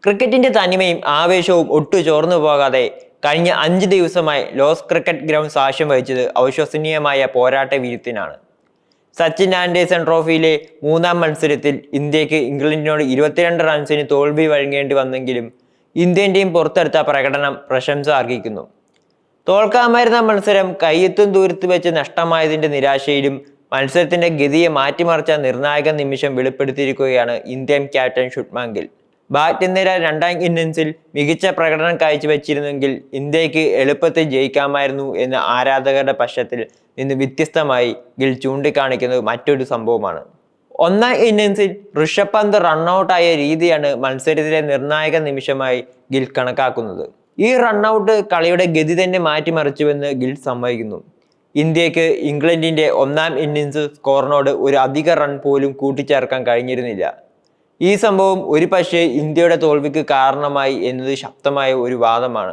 ക്രിക്കറ്റിന്റെ തനിമയും ആവേശവും ഒട്ടു ചോർന്നു പോകാതെ കഴിഞ്ഞ 5 ദിവസമായി ലോസ് ക്രിക്കറ്റ് ഗ്രൗണ്ട് സാക്ഷ്യം വഹിച്ചത് അവിശ്വസനീയമായ പോരാട്ട വീര്യത്തിനാണ്. സച്ചിൻ ആൻഡേഴ്സൺ ട്രോഫിയിലെ 3-ാം മത്സരത്തിൽ ഇന്ത്യക്ക് ഇംഗ്ലണ്ടിനോട് 22 റൺസിന് തോൽവി വഴങ്ങേണ്ടി വന്നെങ്കിലും ഇന്ത്യൻ ടീം പുറത്തെടുത്ത പ്രകടനം പ്രശംസ അർഹിക്കുന്നു. തോൽക്കാമായിരുന്ന മത്സരം കയ്യെത്തും ദൂരത്ത് വെച്ച് നഷ്ടമായതിന്റെ നിരാശയിലും മത്സരത്തിന്റെ ഗതിയെ മാറ്റിമറിച്ച നിർണായക നിമിഷം വെളിപ്പെടുത്തിയിരിക്കുകയാണ് Indian captain Shubman Gill. Bat നിര 2-ാം ഇന്നിംഗ്സിൽ മികച്ച പ്രകടനം കാഴ്ചവെച്ചിരുന്നെങ്കിൽ ഇന്ത്യക്ക് എളുപ്പത്തിൽ ജയിക്കാമായിരുന്നു എന്ന ആരാധകരുടെ പക്ഷത്തിൽ നിന്ന് വ്യത്യസ്തമായി ഗിൽ ചൂണ്ടിക്കാണിക്കുന്നത് മറ്റൊരു സംഭവമാണ്. 1-ാം ഇന്നിംഗ്സിൽ ഋഷഭ് പന്ത് റണ്ണൌട്ടായ രീതിയാണ് മത്സരത്തിലെ നിർണായക നിമിഷമായി ഗിൽ കണക്കാക്കുന്നത്. ഈ റണ്ണൌട്ട് കളിയുടെ ഗതി തന്നെ മാറ്റിമറിച്ചുവെന്ന് ഗിൽ സമ്മതിക്കുന്നു. ഇന്ത്യക്ക് ഇംഗ്ലണ്ടിന്റെ 1-ാം ഇന്നിംഗ്സ് സ്കോറിനോട് ഒരു അധിക റൺ പോലും കൂട്ടിച്ചേർക്കാൻ കഴിഞ്ഞിരുന്നില്ല. ഈ സംഭവം ഒരുപക്ഷേ ഇന്ത്യയുടെ തോൽവിക്ക് കാരണമായി എന്നത് ശക്തമായ ഒരു വാദമാണ്.